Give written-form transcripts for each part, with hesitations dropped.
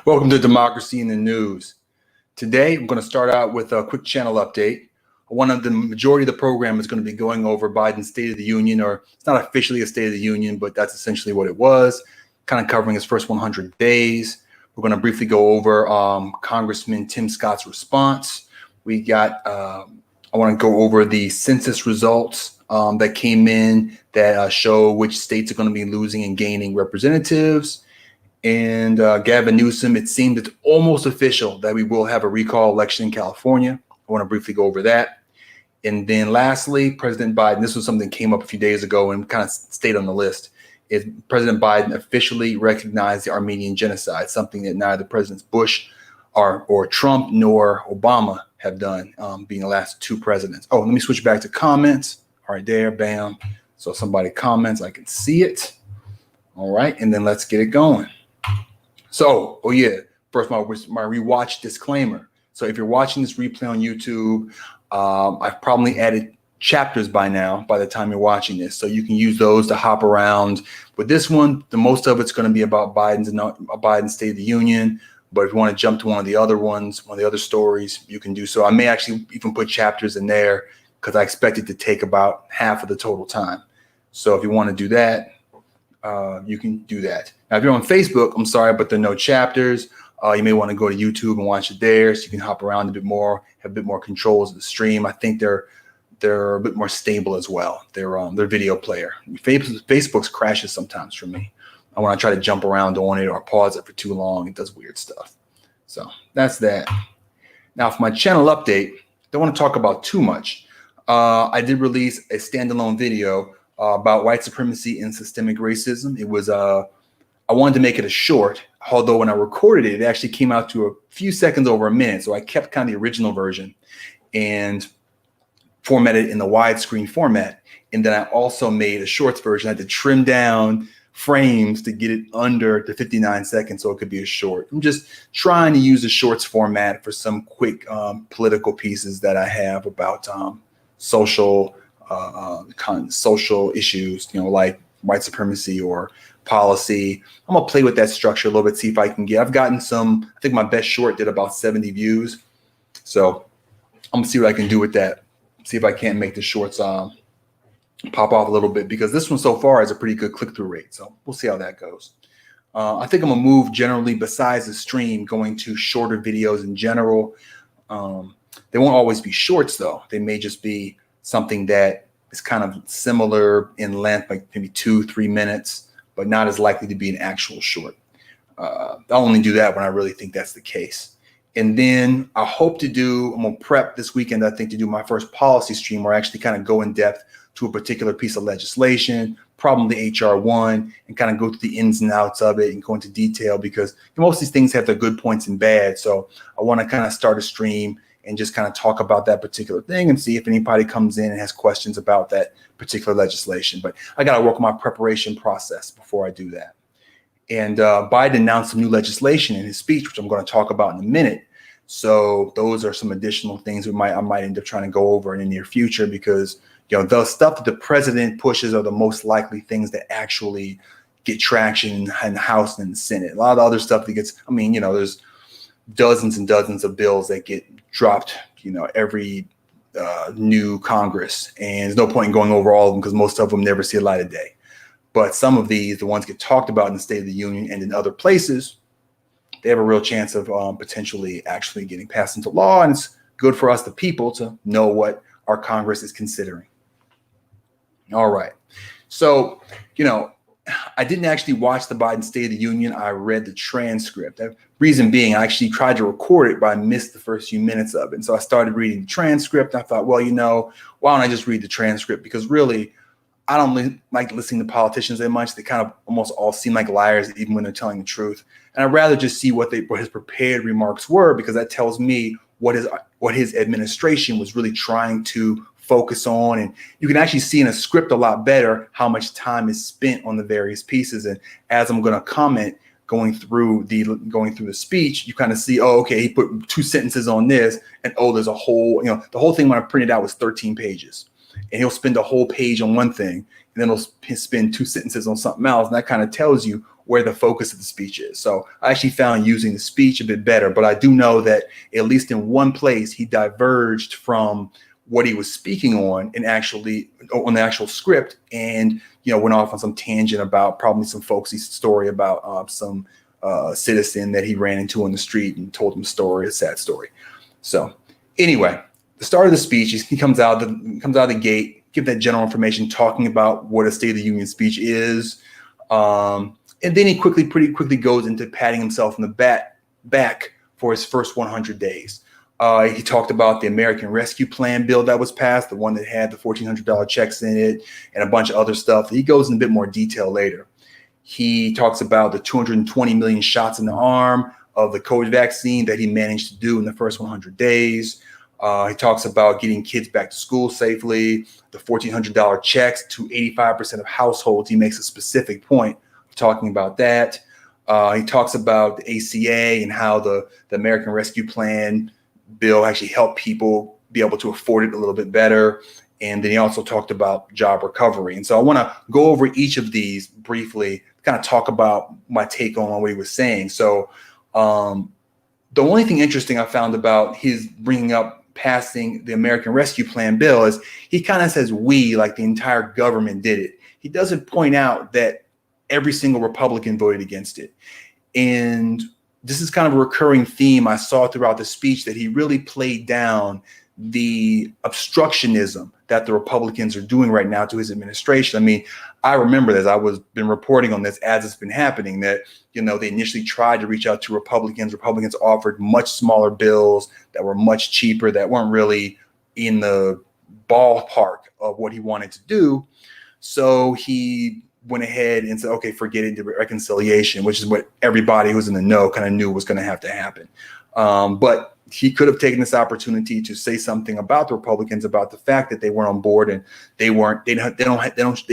Welcome to Democracy in the News. Today, I'm going to start out with a quick channel update. The majority of the program is going to be going over Biden's State of the Union, or it's not officially a State of the Union, but that's essentially what it was, kind of covering his first 100 days. We're going to briefly go over Congressman Tim Scott's response. I want to go over the census results that came in that show which states are going to be losing and gaining representatives. And Gavin Newsom, it seemed it's almost official that we will have a recall election in California. I want to briefly go over that. And then lastly, President Biden, this was something that came up a few days ago and kind of stayed on the list, is President Biden officially recognized the Armenian genocide, something that neither Presidents Bush or Trump nor Obama have done, being the last two presidents. Oh, let me switch back to comments. All right, there, bam. So somebody comments, I can see it. All right, and then let's get it going. So, first my rewatch disclaimer. So if you're watching this replay on YouTube, I've probably added chapters by now by the time you're watching this. So you can use those to hop around. With this one, the most of it's going to be about Biden's State of the Union. But if you want to jump to one of the other stories, you can do so. I may actually even put chapters in there because I expect it to take about half of the total time. So if you want to do that, you can do that. Now, if you're on Facebook, I'm sorry, but there are no chapters. You may want to go to YouTube and watch it there, so you can hop around a bit more, have a bit more controls of the stream. I think they're a bit more stable as well. Their video player. Facebook's crashes sometimes for me. When I try to jump around on it or pause it for too long, it does weird stuff. So that's that. Now, for my channel update, don't want to talk about too much. I did release a standalone video about white supremacy and systemic racism. It was I wanted to make it a short, although when I recorded it, it actually came out to a few seconds over a minute. So I kept kind of the original version and formatted it in the widescreen format. And then I also made a shorts version. I had to trim down frames to get it under the 59 seconds so it could be a short. I'm just trying to use the shorts format for some quick political pieces that I have about social issues, like white supremacy or policy. I'm gonna play with that structure a little bit, see if I can get. I've gotten some. I think my best short did about 70 views, so I'm gonna see what I can do with that. See if I can't make the shorts pop off a little bit, because this one so far has a pretty good click-through rate. So we'll see how that goes. I think I'm gonna move generally, besides the stream, going to shorter videos in general. They won't always be shorts though. They may just be something that is kind of similar in length, like maybe 2-3 minutes, but not as likely to be an actual short. I'll only do that when I really think that's the case. And then I hope I'm gonna prep this weekend, I think, to do my first policy stream where I actually kind of go in depth to a particular piece of legislation, probably HR1, and kind of go through the ins and outs of it and go into detail, because most of these things have their good points and bad. So I want to kind of start a stream and just kind of talk about that particular thing and see if anybody comes in and has questions about that particular legislation. But I got to work on my preparation process before I do that. And Biden announced some new legislation in his speech, which I'm going to talk about in a minute. So those are some additional things I might end up trying to go over in the near future, because the stuff that the president pushes are the most likely things that actually get traction in the House and in the Senate. A lot of the other stuff that gets, there's dozens and dozens of bills that get dropped, every new Congress, and there's no point in going over all of them because most of them never see a light of day. But some of these, the ones get talked about in the State of the Union and in other places, they have a real chance of potentially actually getting passed into law, and it's good for us, the people, to know what our Congress is considering. All right, so I didn't actually watch the Biden State of the Union. I read the transcript. The reason being, I actually tried to record it, but I missed the first few minutes of it. And so I started reading the transcript. And I thought, well, why don't I just read the transcript? Because really, I don't like listening to politicians that much. They kind of almost all seem like liars, even when they're telling the truth. And I'd rather just see what his prepared remarks were, because that tells me what his administration was really trying to focus on. And you can actually see in a script a lot better how much time is spent on the various pieces. And as I'm going to comment going through the speech, you kind of see, oh, okay, he put 2 sentences on this, and oh, there's a whole, the whole thing when I printed out was 13 pages. And he'll spend a whole page on one thing, and then he'll spend 2 sentences on something else. And that kind of tells you where the focus of the speech is. So I actually found using the speech a bit better, but I do know that at least in one place he diverged from what he was speaking on and actually on the actual script, and went off on some tangent about probably some folksy story about some citizen that he ran into on the street and told him a story, a sad story. So anyway, the start of the speech, he comes out of the gate, give that general information, talking about what a State of the Union speech is, and then he pretty quickly goes into patting himself on the back for his first 100 days. He talked about the American Rescue Plan bill that was passed, the one that had the $1,400 checks in it and a bunch of other stuff. He goes in a bit more detail later. He talks about the 220 million shots in the arm of the COVID vaccine that he managed to do in the first 100 days. He talks about getting kids back to school safely, the $1,400 checks to 85% of households. He makes a specific point of talking about that. He talks about the ACA and how the American Rescue Plan bill actually helped people be able to afford it a little bit better. And then he also talked about job recovery. And so I want to go over each of these briefly, kind of talk about my take on what he was saying. So the only thing interesting I found about his bringing up passing the American Rescue Plan bill is he kind of says we, like the entire government did it. He doesn't point out that every single Republican voted against it. And this is kind of a recurring theme I saw throughout the speech, that he really played down the obstructionism that the Republicans are doing right now to his administration. I mean, I remember this. Been reporting on this as it's been happening, that, they initially tried to reach out to Republicans. Republicans offered much smaller bills that were much cheaper, that weren't really in the ballpark of what he wanted to do. So he went ahead and said, okay, forget it, the reconciliation, which is what everybody who was in the know kind of knew was going to have to happen. But he could have taken this opportunity to say something about the Republicans, about the fact that they weren't on board and they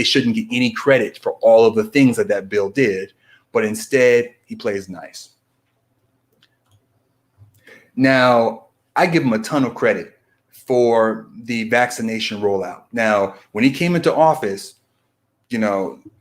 shouldn't get any credit for all of the things that bill did. But instead, he plays nice. Now, I give him a ton of credit for the vaccination rollout. Now, when he came into office,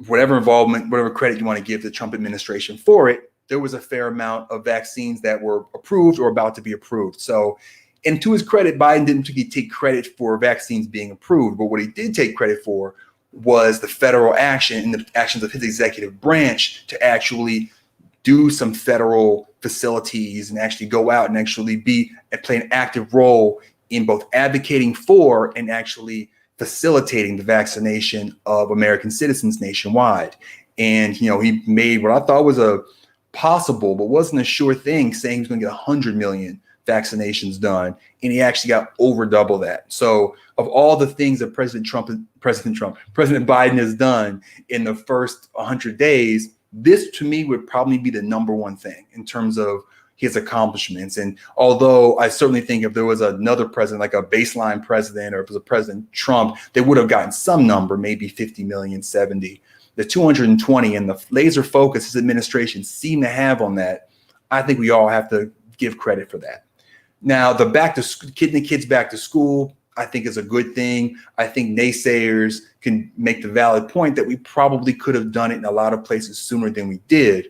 whatever involvement, whatever credit you want to give the Trump administration for it, there was a fair amount of vaccines that were approved or about to be approved. So, and to his credit, Biden didn't take credit for vaccines being approved, but what he did take credit for was the federal action and the actions of his executive branch to actually do some federal facilities and actually go out and actually play an active role in both advocating for and actually facilitating the vaccination of American citizens nationwide. And, he made what I thought was a possible, but wasn't a sure thing, saying he was going to get 100 million vaccinations done. And he actually got over double that. So of all the things that President Biden has done in the first 100 days, this to me would probably be the number one thing in terms of his accomplishments. And although I certainly think if there was another president, like a baseline president, or if it was a President Trump, they would have gotten some number, maybe 50 million, 70. The 220 and the laser focus his administration seemed to have on that, I think we all have to give credit for that. Now, the getting the kids back to school, I think is a good thing. I think naysayers can make the valid point that we probably could have done it in a lot of places sooner than we did.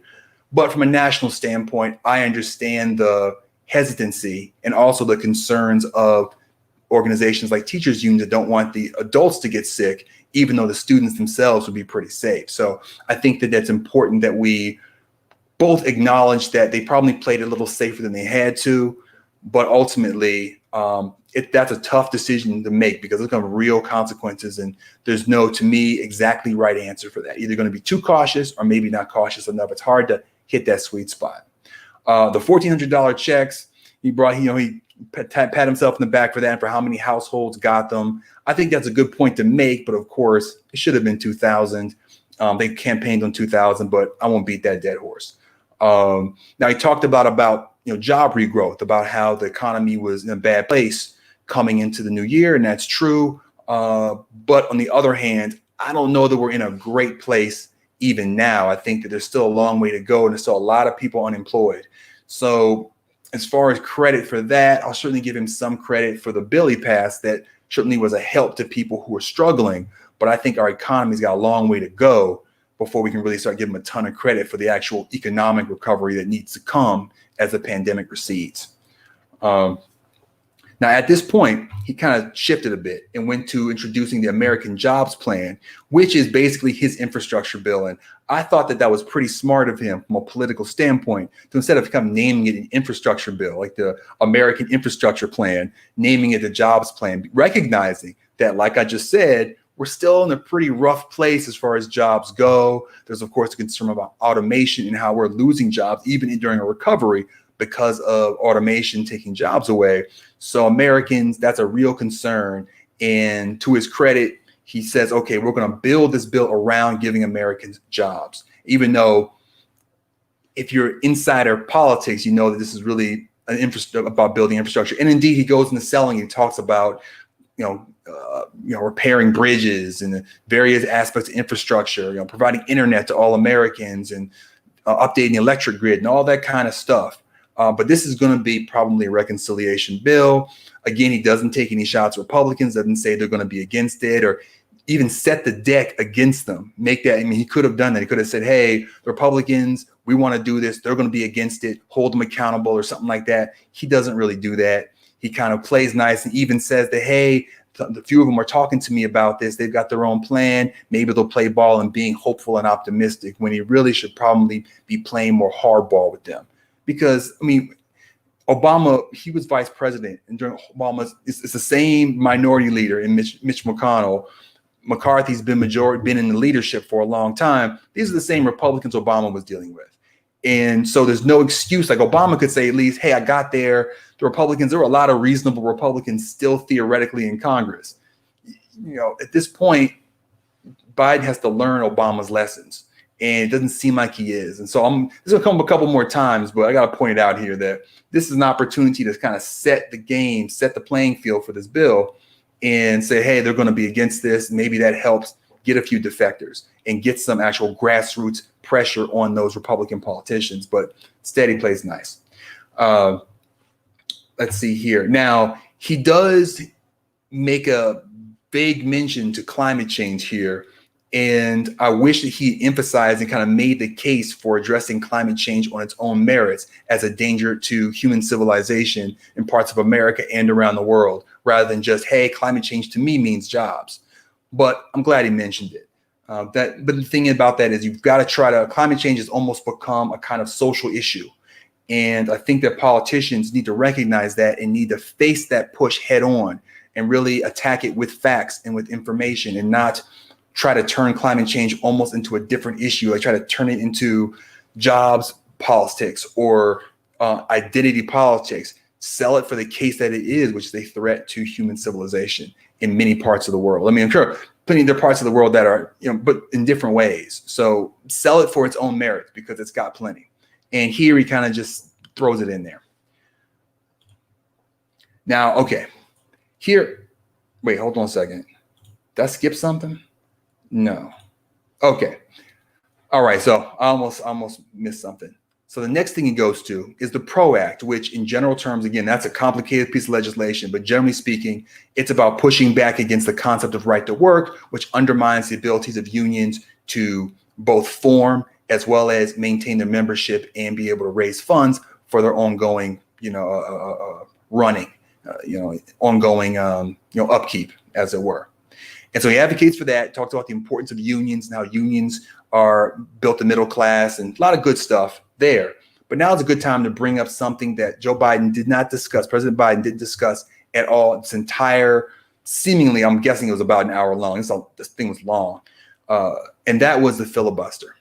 But from a national standpoint, I understand the hesitancy and also the concerns of organizations like teachers unions that don't want the adults to get sick, even though the students themselves would be pretty safe. So I think that that's important that we both acknowledge that they probably played a little safer than they had to, but ultimately that's a tough decision to make because there's going to be real consequences, and there's no, to me, exactly right answer for that. Either going to be too cautious or maybe not cautious enough. It's hard to hit that sweet spot. The $1,400 checks he brought, he pat himself in the back for that and for how many households got them. I think that's a good point to make, but of course it should have been 2,000. They campaigned on 2,000, but I won't beat that dead horse. Now he talked about job regrowth, about how the economy was in a bad place coming into the new year, and that's true. But on the other hand, I don't know that we're in a great place even now. I think that there's still a long way to go, and there's still a lot of people unemployed. So as far as credit for that, I'll certainly give him some credit for the bill he passed that certainly was a help to people who are struggling. But I think our economy's got a long way to go before we can really start giving him a ton of credit for the actual economic recovery that needs to come as the pandemic recedes. Now, at this point, he kind of shifted a bit and went to introducing the American Jobs Plan, which is basically his infrastructure bill. And I thought that that was pretty smart of him from a political standpoint to, instead of kind of naming it an infrastructure bill, like the American Infrastructure Plan, naming it the Jobs Plan, recognizing that, like I just said, we're still in a pretty rough place as far as jobs go. There's, of course, a concern about automation and how we're losing jobs even during a recovery because of automation taking jobs away. So Americans, that's a real concern. And to his credit, he says, okay, we're going to build this bill around giving Americans jobs, even though if you're insider politics, you know that this is really about building infrastructure. And indeed, he goes into selling. He talks about, repairing bridges and the various aspects of infrastructure, providing internet to all Americans and updating the electric grid and all that kind of stuff. But this is going to be probably a reconciliation bill. Again, he doesn't take any shots at Republicans, doesn't say they're going to be against it or even set the deck against them. He could have done that. He could have said, hey, the Republicans, we want to do this. They're going to be against it. Hold them accountable or something like that. He doesn't really do that. He kind of plays nice and even says that, hey, the few of them are talking to me about this. They've got their own plan. Maybe they'll play ball and being hopeful and optimistic when he really should probably be playing more hardball with them. Because, Obama, he was vice president, and during Obama's, it's the same minority leader in Mitch McConnell. McCarthy's been in the leadership for a long time. These are the same Republicans Obama was dealing with. And so there's no excuse. Like Obama could say at least, hey, I got there. The Republicans, there were a lot of reasonable Republicans still theoretically in Congress. At this point, Biden has to learn Obama's lessons. And it doesn't seem like he is. And so this will come a couple more times, but I got to point it out here that this is an opportunity to kind of set the game, set the playing field for this bill and say, hey, they're going to be against this. Maybe that helps get a few defectors and get some actual grassroots pressure on those Republican politicians. But steady plays nice. Let's see here. Now, he does make a vague mention to climate change here. And I wish that he emphasized and kind of made the case for addressing climate change on its own merits as a danger to human civilization in parts of America and around the world, rather than just, hey, climate change to me means jobs. But I'm glad he mentioned it. But the thing about that is you've got to climate change has almost become a kind of social issue. And I think that politicians need to recognize that and need to face that push head on and really attack it with facts and with information and not try to turn climate change almost into a different issue. Like try to turn it into jobs politics or identity politics. Sell it for the case that it is, which is a threat to human civilization in many parts of the world. I'm sure plenty of other parts of the world that are, but in different ways. So sell it for its own merits because it's got plenty. And here he kind of just throws it in there. Now, okay, here, wait, hold on a second. Did I skip something? No. Okay. All right. So I almost missed something. So the next thing he goes to is the PRO Act, which in general terms, again, that's a complicated piece of legislation, but generally speaking, it's about pushing back against the concept of right to work, which undermines the abilities of unions to both form as well as maintain their membership and be able to raise funds for their ongoing, running, ongoing, upkeep, as it were. And so he advocates for that, talks about the importance of unions and how unions are built the middle class and a lot of good stuff there. But now is a good time to bring up something that Joe Biden did not discuss, President Biden didn't discuss at all. Its entire, seemingly, I'm guessing it was about an hour long. This thing was long. And that was the filibuster.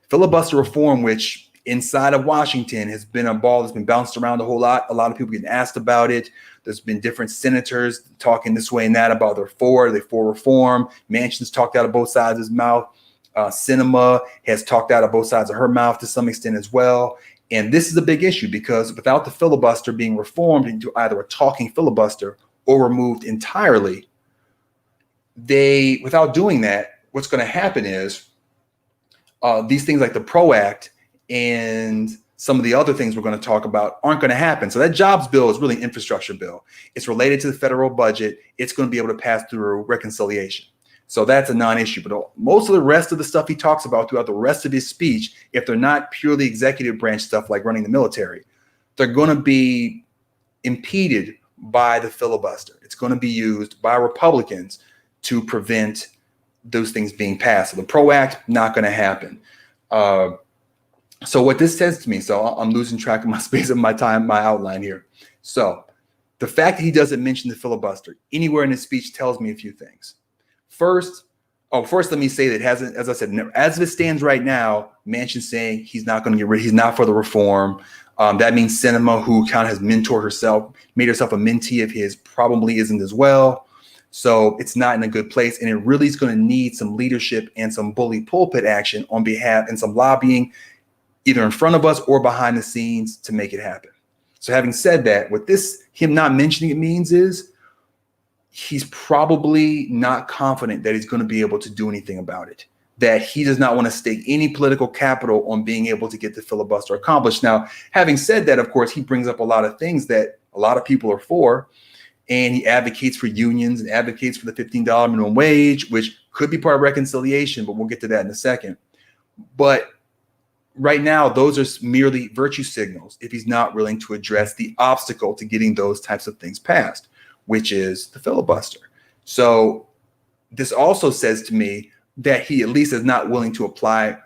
Filibuster reform, which inside of Washington has been a ball that's been bounced around a whole lot. A lot of people getting asked about it. There's been different senators talking this way and that about they're for reform. Manchin's talked out of both sides of his mouth. Sinema has talked out of both sides of her mouth to some extent as well. And this is a big issue because without the filibuster being reformed into either a talking filibuster or removed entirely, without doing that, what's going to happen is these things like the PRO Act and some of the other things we're going to talk about aren't going to happen. So that jobs bill is really an infrastructure bill. It's related to the federal budget. It's going to be able to pass through reconciliation. So that's a non-issue. But most of the rest of the stuff he talks about throughout the rest of his speech, if they're not purely executive branch stuff like running the military, they're going to be impeded by the filibuster. It's going to be used by Republicans to prevent those things being passed. So the PRO Act, not going to happen. So what this says to me, so I'm losing track of my space of my time, my outline here. So the fact that he doesn't mention the filibuster anywhere in his speech tells me a few things. First, let me say that as I said, as it stands right now, Manchin's saying he's not going to get rid, he's not for the reform. That means Sinema, who kind of has mentored herself, made herself a mentee of his, probably isn't as well. So it's not in a good place. And it really is going to need some leadership and some bully pulpit action on behalf and some lobbying either in front of us or behind the scenes to make it happen. So having said that, what him not mentioning it means is he's probably not confident that he's going to be able to do anything about it, that he does not want to stake any political capital on being able to get the filibuster accomplished. Now, having said that, of course, he brings up a lot of things that a lot of people are for, and he advocates for unions and advocates for the $15 minimum wage, which could be part of reconciliation, but we'll get to that in a second. But right now, those are merely virtue signals if he's not willing to address the obstacle to getting those types of things passed, which is the filibuster. So this also says to me that he at least is not willing to apply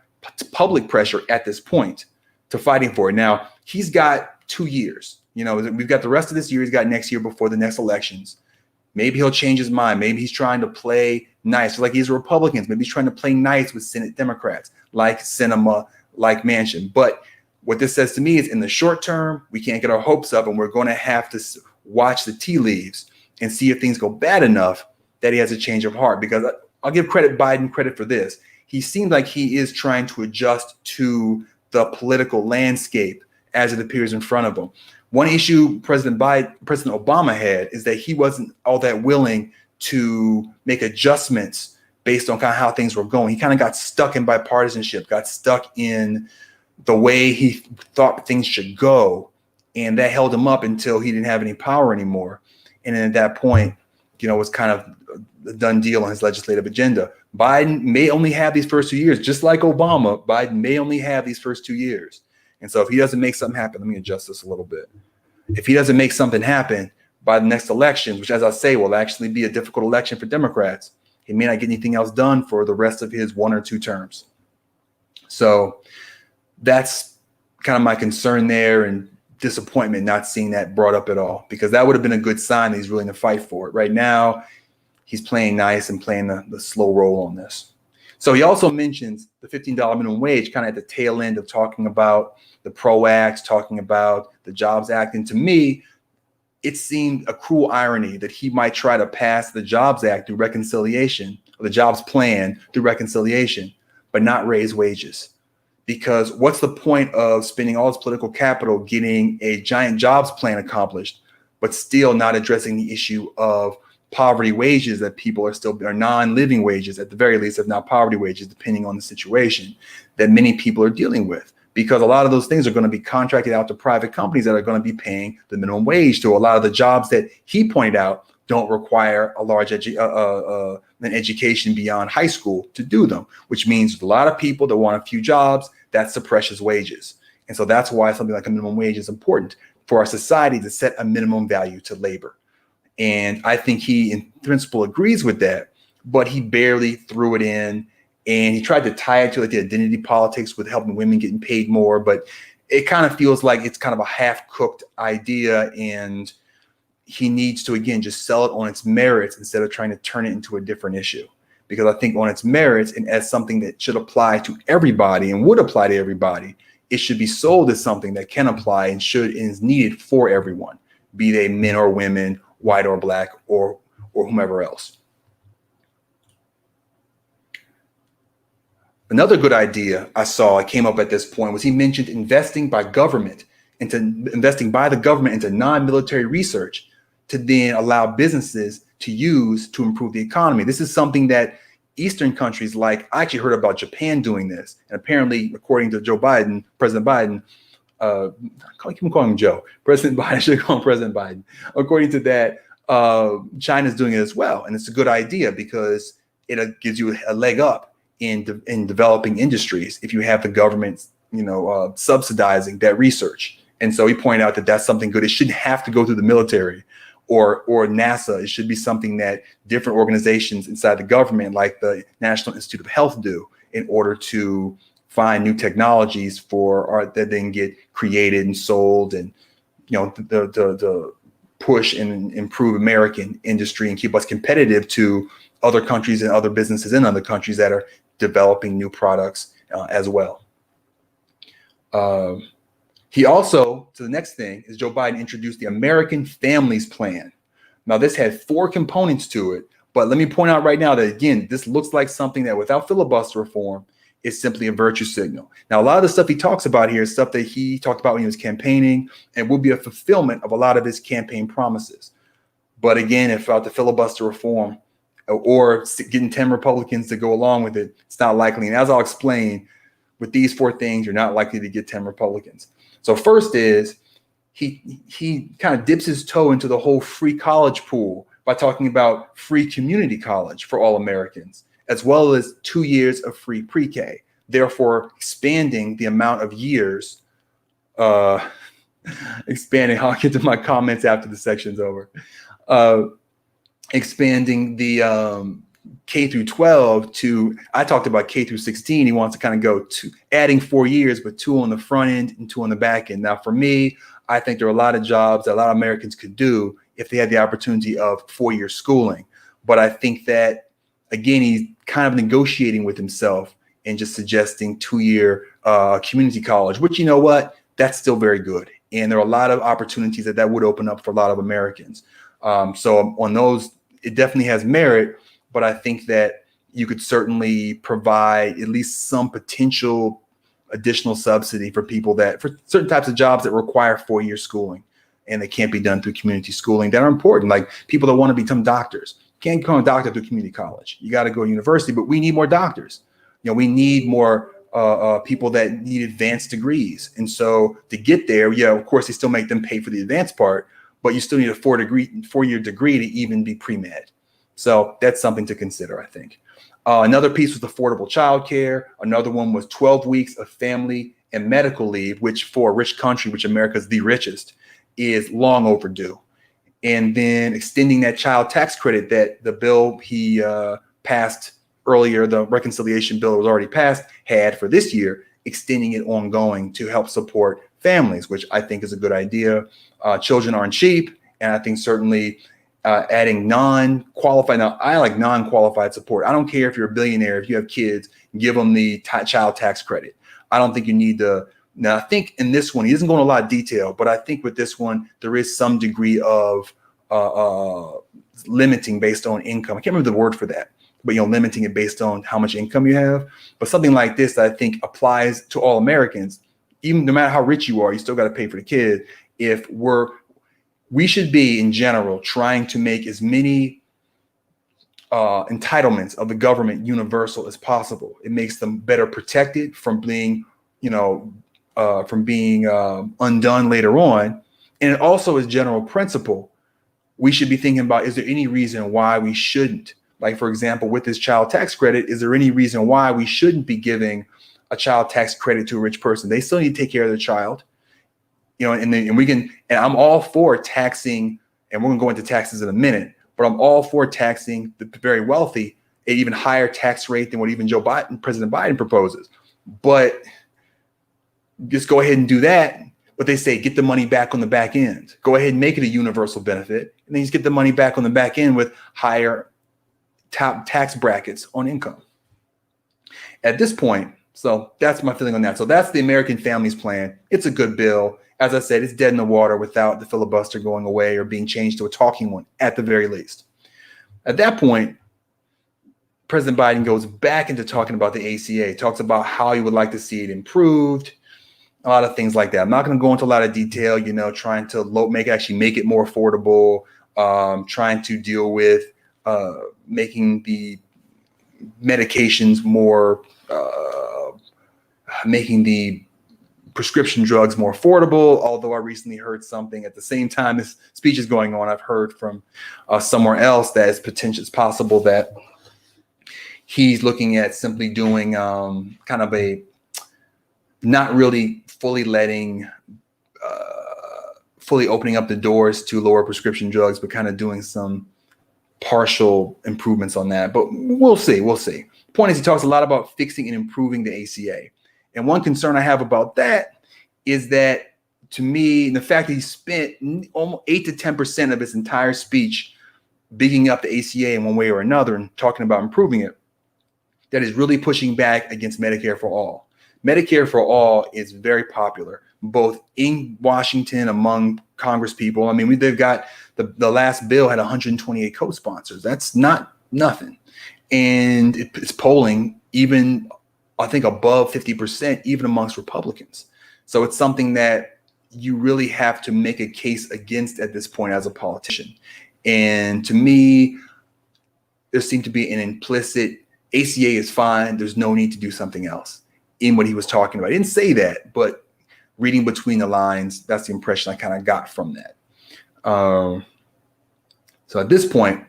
public pressure at this point to fighting for it. Now, he's got 2 years. We've got the rest of this year. He's got next year before the next elections. Maybe he'll change his mind. Maybe he's trying to play nice, like he's Republicans. Maybe he's trying to play nice with Senate Democrats, like Sinema, like Manchin. But what this says to me is in the short term, we can't get our hopes up, and we're going to have to watch the tea leaves and see if things go bad enough that he has a change of heart. Because I'll give Biden credit for this. He seems like he is trying to adjust to the political landscape as it appears in front of him. One issue President Obama had is that he wasn't all that willing to make adjustments based on kind of how things were going. He kind of got stuck in bipartisanship, got stuck in the way he thought things should go. And that held him up until he didn't have any power anymore. And then at that point, it was kind of a done deal on his legislative agenda. Biden may only have these first 2 years, just like Obama. Biden may only have these first 2 years. And so if he doesn't make something happen, let me adjust this a little bit. If he doesn't make something happen by the next elections, which, as I say, will actually be a difficult election for Democrats, he may not get anything else done for the rest of his 1 or 2 terms. So that's kind of my concern there, and disappointment not seeing that brought up at all, because that would have been a good sign that he's willing to fight for it. Right now, he's playing nice and playing the slow roll on this. So he also mentions the $15 minimum wage kind of at the tail end of talking about the PRO Act, talking about the Jobs Act. And to me, it seemed a cruel irony that he might try to pass the Jobs Act through reconciliation, or the jobs plan through reconciliation, but not raise wages. Because what's the point of spending all his political capital getting a giant jobs plan accomplished, but still not addressing the issue of poverty wages that people are non-living wages, at the very least, if not poverty wages, depending on the situation that many people are dealing with. Because a lot of those things are going to be contracted out to private companies that are going to be paying the minimum wage. To a lot of the jobs that he pointed out don't require a large an education beyond high school to do them, which means a lot of people that want a few jobs, that suppresses wages. And so that's why something like a minimum wage is important for our society to set a minimum value to labor. And I think he, in principle, agrees with that, but he barely threw it in. And he tried to tie it to like the identity politics with helping women getting paid more. But it kind of feels like it's kind of a half-cooked idea. And he needs to, again, just sell it on its merits instead of trying to turn it into a different issue. Because I think on its merits and as something that should apply to everybody and would apply to everybody, it should be sold as something that can apply and should and is needed for everyone, be they men or women, white or black, or whomever else. Another good idea I saw came up at this point was he mentioned investing by the government into non-military research to then allow businesses to use to improve the economy. This is something that Eastern countries I actually heard about Japan doing this. And apparently, according to President Biden, I keep calling him Joe. President Biden, I should call him President Biden. According to that, China's doing it as well. And it's a good idea because it gives you a leg up in developing industries if you have the government, subsidizing that research. And so he pointed out that that's something good. It shouldn't have to go through the military or NASA. It should be something that different organizations inside the government, like the National Institute of Health, do in order to find new technologies that then get created and sold, and the push and improve American industry and keep us competitive to other countries and other businesses in other countries that are developing new products as well. He also, so the next thing is Joe Biden introduced the American Families Plan. Now, this had 4 components to it, but let me point out right now that, again, this looks like something that without filibuster reform is simply a virtue signal. Now, a lot of the stuff he talks about here is stuff that he talked about when he was campaigning and will be a fulfillment of a lot of his campaign promises. But again, without the filibuster reform or getting 10 Republicans to go along with it, it's not likely. And as I'll explain, with these 4 things, you're not likely to get 10 Republicans. So first is he kind of dips his toe into the whole free college pool by talking about free community college for all Americans, as well as 2 years of free pre-K, therefore expanding the amount of years, expanding, I'll get to my comments after the section's over, expanding the K through 12 to, I talked about K through 16. He wants to kind of go to adding 4 years, but 2 on the front end and 2 on the back end. Now, for me, I think there are a lot of jobs that a lot of Americans could do if they had the opportunity of 4-year schooling. But I think that, again, he's kind of negotiating with himself and just suggesting 2-year community college, which, you know what, that's still very good. And there are a lot of opportunities that would open up for a lot of Americans. So on those, it definitely has merit. But I think that you could certainly provide at least some potential additional subsidy for people for certain types of jobs that require 4-year schooling and they can't be done through community schooling that are important, like people that want to become doctors. You can't become a doctor through community college. You got to go to university, but we need more doctors. We need more people that need advanced degrees. And so to get there, of course, they still make them pay for the advanced part, but you still need a 4-year degree to even be pre-med. So that's something to consider, I think. Another piece was affordable childcare. Another one was 12 weeks of family and medical leave, which for a rich country, which America's the richest, is long overdue. And then extending that child tax credit that the bill he passed earlier, the reconciliation bill that was already passed, had for this year, extending it ongoing to help support families, which I think is a good idea. Children aren't cheap, and I think certainly adding non-qualified. Now, I like non-qualified support. I don't care if you're a billionaire, if you have kids, give them the child tax credit. I don't think you need to. Now, I think in this one, he doesn't go into a lot of detail, but I think with this one, there is some degree of limiting based on income. I can't remember the word for that, but limiting it based on how much income you have. But something like this, I think, applies to all Americans. Even no matter how rich you are, you still got to pay for the kid. We should be, in general, trying to make as many entitlements of the government universal as possible. It makes them better protected from being, undone later on. And it also is general principle. We should be thinking about, is there any reason why we shouldn't? Like, for example, with this child tax credit, is there any reason why we shouldn't be giving a child tax credit to a rich person? They still need to take care of their child. And I'm all for taxing, and we're going to go into taxes in a minute, but I'm all for taxing the very wealthy at even higher tax rate than what even President Biden proposes. But just go ahead and do that. But they say, get the money back on the back end. Go ahead and make it a universal benefit. And then just get the money back on the back end with higher top tax brackets on income. At this point, so that's my feeling on that. So that's the American Families Plan. It's a good bill. As I said, it's dead in the water without the filibuster going away or being changed to a talking one at the very least. At that point, President Biden goes back into talking about the ACA, talks about how he would like to see it improved, a lot of things like that. I'm not going to go into a lot of detail, trying to make it more affordable, trying to deal with making the medications more, making the prescription drugs more affordable. Although I recently heard something at the same time this speech is going on, I've heard from somewhere else that it's possible that He's looking at simply doing kind of a not really fully opening up the doors to lower prescription drugs, but kind of doing some partial improvements on that. But we'll see. Point is, he talks a lot about fixing and improving the ACA. And one concern I have about that is that, to me, the fact that he spent almost 8 to 10% of his entire speech bigging up the ACA in one way or another and talking about improving it, that is really pushing back against Medicare for All. Medicare for All is very popular, both in Washington among Congress people. I mean, they've got the last bill had 128 co-sponsors. That's not nothing. And it's polling even, I think, above 50%, even amongst Republicans. So it's something that you really have to make a case against at this point as a politician. And to me, there seemed to be an implicit ACA is fine, there's no need to do something else in what he was talking about. I didn't say that, but reading between the lines, that's the impression I kind of got from that. So at this point,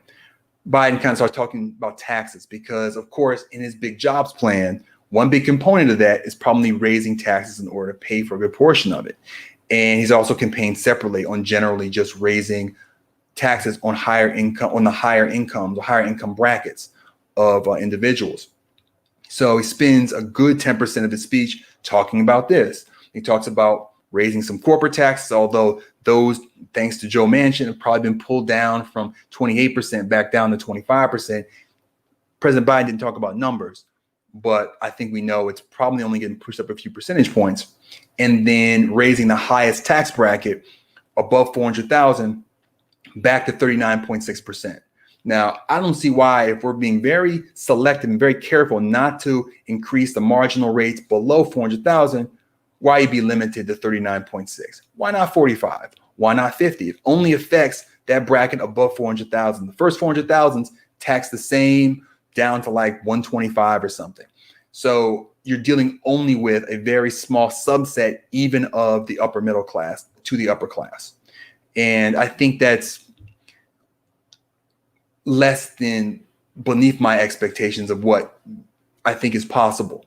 Biden kind of starts talking about taxes because, of course, in his big jobs plan, one big component of that is probably raising taxes in order to pay for a good portion of it. And he's also campaigned separately on generally just raising taxes on higher income, on the higher incomes or higher income brackets of individuals. So he spends a good 10% of his speech talking about this. He talks about raising some corporate taxes, although those, thanks to Joe Manchin, have probably been pulled down from 28% back down to 25%. President Biden didn't talk about numbers, but I think we know it's probably only getting pushed up a few percentage points. And then raising the highest tax bracket above 400,000 back to 39.6%. Now, I don't see why, if we're being very selective and very careful not to increase the marginal rates below 400,000, why be limited to 39.6? Why not 45? Why not 50? It only affects that bracket above 400,000. The first 400,000s tax the same down to like 125 or something. So you're dealing only with a very small subset, even of the upper middle class to the upper class. And I think that's less than beneath my expectations of what I think is possible.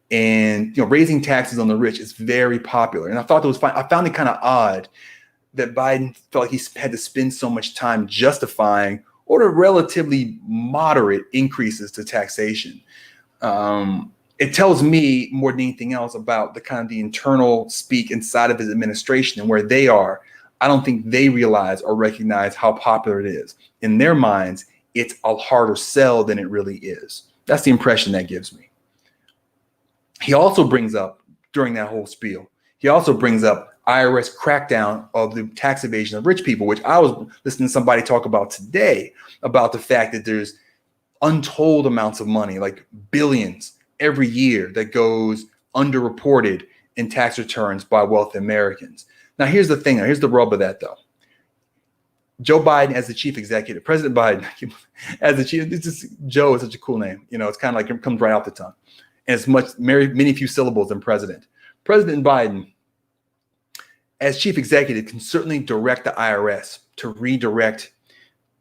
And, raising taxes on the rich is very popular. And I thought it was fine. I found it kind of odd that Biden felt like he had to spend so much time justifying or relatively moderate increases to taxation. It tells me more than anything else about the kind of the internal speak inside of his administration and where they are. I don't think they realize or recognize how popular it is. In their minds, it's a harder sell than it really is. That's the impression that gives me. He also brings up, during that whole spiel, he also brings up IRS crackdown of the tax evasion of rich people, which I was listening to somebody talk about today, about the fact that there's untold amounts of money, like billions every year, that goes underreported in tax returns by wealthy Americans. Now, here's the thing. Here's the rub of that, though. Joe Biden as the chief executive, President Biden as the chief, Joe is such a cool name. It's kind of like it comes right off the tongue. And it's many few syllables than president. President Biden, as chief executive, can certainly direct the IRS to redirect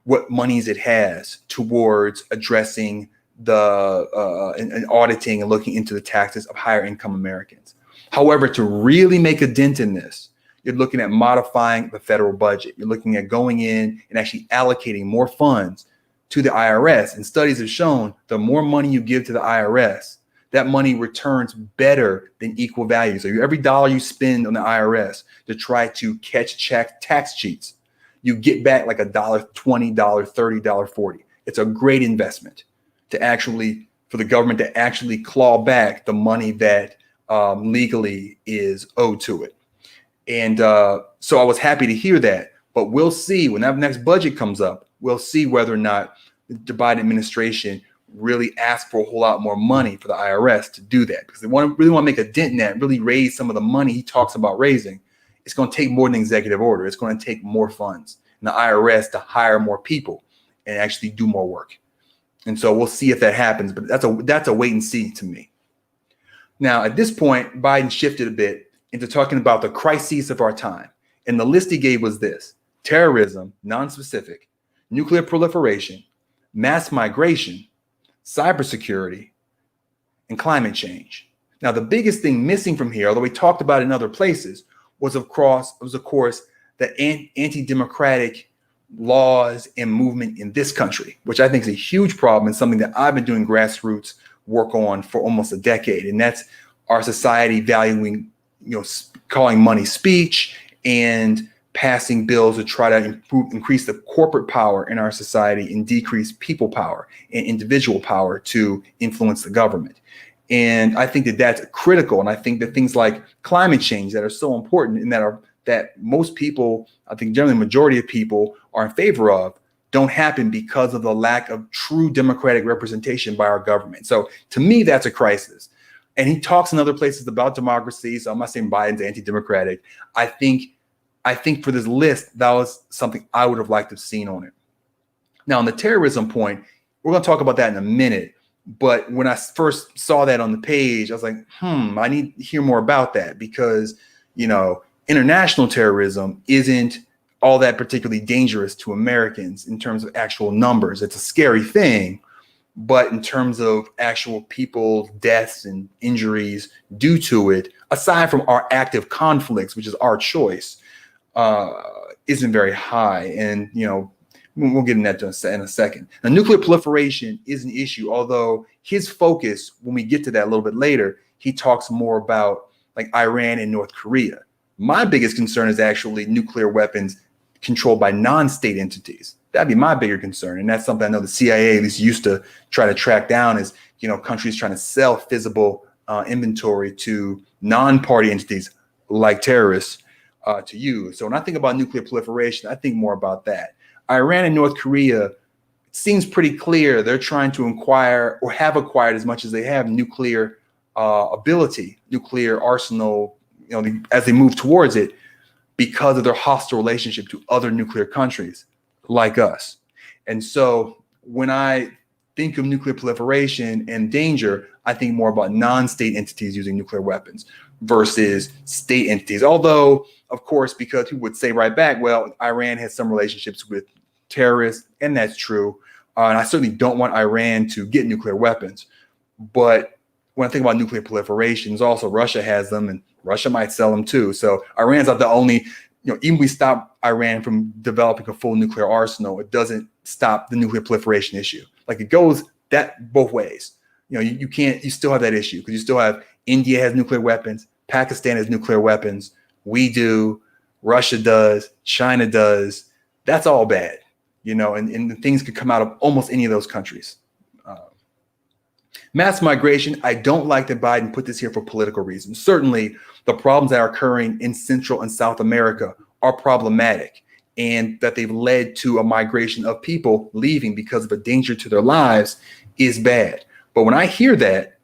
what monies it has towards addressing and auditing and looking into the taxes of higher income Americans. However, to really make a dent in this, you're looking at modifying the federal budget. You're looking at going in and actually allocating more funds to the IRS. And studies have shown the more money you give to the IRS, that money returns better than equal value. So every dollar you spend on the IRS to try to check tax cheats, you get back like $1.20, $1.30, $1.40. It's a great investment for the government to actually claw back the money that legally is owed to it. And so I was happy to hear that. But we'll see when that next budget comes up, we'll see whether or not the Biden administration really ask for a whole lot more money for the IRS to do that, because they really want to make a dent in that, really raise some of the money he talks about raising. It's going to take more than an executive order. It's going to take more funds in the IRS to hire more people and actually do more work. And so we'll see if that happens, but that's a wait and see to me. Now, at this point, Biden shifted a bit into talking about the crises of our time. And the list he gave was this: terrorism, non-specific, nuclear proliferation, mass migration, cybersecurity, and climate change. Now, the biggest thing missing from here, although we talked about it in other places, was of course the anti-democratic laws and movement in this country, which I think is a huge problem and something that I've been doing grassroots work on for almost a decade. And that's our society valuing, calling money speech and passing bills to try to increase the corporate power in our society and decrease people power and individual power to influence the government. And I think that that's critical. And I think that things like climate change that are so important and that most people, I think generally the majority of people are in favor of, don't happen because of the lack of true democratic representation by our government. So to me, that's a crisis. And he talks in other places about democracy. So I'm not saying Biden's anti-democratic. I think for this list, that was something I would have liked to have seen on it. Now, on the terrorism point, we're going to talk about that in a minute. But when I first saw that on the page, I was like, I need to hear more about that because, international terrorism isn't all that particularly dangerous to Americans in terms of actual numbers. It's a scary thing. But in terms of actual people's deaths and injuries due to it, aside from our active conflicts, which is our choice, isn't very high. And, we'll get into that in a second. Now, nuclear proliferation is an issue, although his focus, when we get to that a little bit later, he talks more about like Iran and North Korea. My biggest concern is actually nuclear weapons controlled by non-state entities. That'd be my bigger concern. And that's something I know the CIA at least used to try to track down is, countries trying to sell physical inventory to non-party entities like terrorists to use. So when I think about nuclear proliferation, I think more about that. Iran and North Korea, it seems pretty clear they're trying to acquire or have acquired as much as they have nuclear ability, nuclear arsenal, as they move towards it because of their hostile relationship to other nuclear countries like us. And so when I think of nuclear proliferation and danger, I think more about non-state entities using nuclear weapons versus state entities. Although, of course, because people would say right back, well, Iran has some relationships with terrorists, and that's true. And I certainly don't want Iran to get nuclear weapons. But when I think about nuclear proliferations, also Russia has them, and Russia might sell them too. So Iran's not the only, even if we stop Iran from developing a full nuclear arsenal, it doesn't stop the nuclear proliferation issue. Like it goes that both ways. You still have that issue because you still have India has nuclear weapons, Pakistan has nuclear weapons, we do, Russia does, China does. That's all bad, and things could come out of almost any of those countries. Mass migration, I don't like that Biden put this here for political reasons. Certainly, the problems that are occurring in Central and South America are problematic, and that they've led to a migration of people leaving because of a danger to their lives is bad. But when I hear that,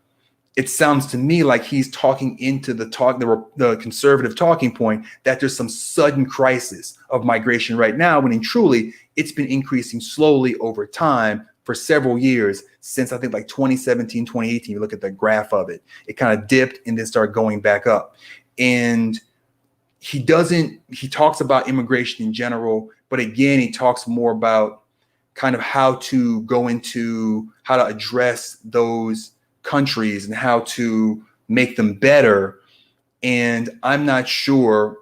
it sounds to me like he's talking into the conservative talking point that there's some sudden crisis of migration right now, when truly it's been increasing slowly over time for several years since I think like 2017, 2018. You look at the graph of it, it kind of dipped and then started going back up. And he talks about immigration in general, but again, he talks more about kind of how to address those countries and how to make them better. And I'm not sure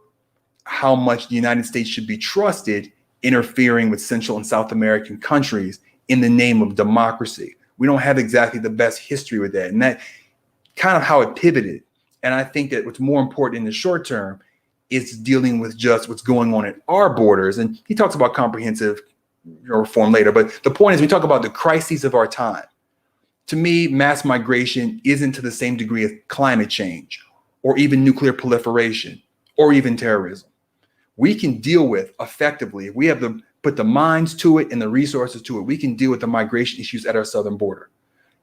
how much the United States should be trusted interfering with Central and South American countries in the name of democracy. We don't have exactly the best history with that. And that kind of how it pivoted. And I think that what's more important in the short term is dealing with just what's going on at our borders. And he talks about comprehensive reform later. But the point is, we talk about the crises of our time. To me, mass migration isn't to the same degree as climate change or even nuclear proliferation or even terrorism. We can deal with effectively, if we have put the minds to it and the resources to it, we can deal with the migration issues at our southern border,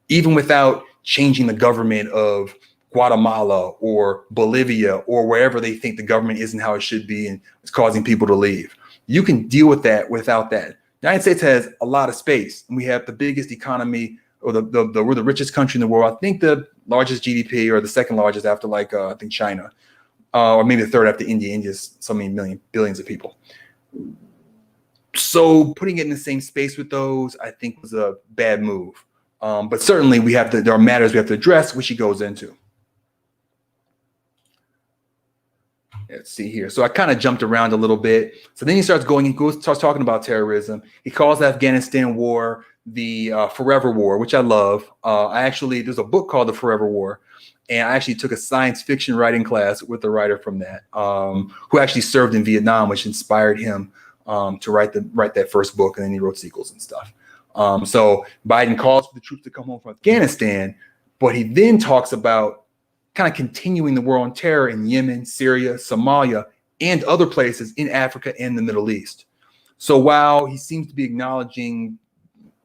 even without changing the government of Guatemala or Bolivia or wherever they think the government isn't how it should be and it's causing people to leave. You can deal with that without that. The United States has a lot of space, and we have the biggest economy, or we're the richest country in the world. I think the largest GDP, or the second largest after I think China, or maybe the third after India. India's so many billions of people. So putting it in the same space with those, I think, was a bad move. But certainly there are matters we have to address, which he goes into. Let's see here. So I kind of jumped around a little bit. So then he starts talking about terrorism. He calls the Afghanistan war the Forever War, which I love. There's a book called The Forever War, and I actually took a science fiction writing class with the writer from that, who actually served in Vietnam, which inspired him to write that first book, and then he wrote sequels and stuff. So Biden calls for the troops to come home from Afghanistan, but he then talks about kind of continuing the war on terror in Yemen, Syria, Somalia, and other places in Africa and the Middle East. So while he seems to be acknowledging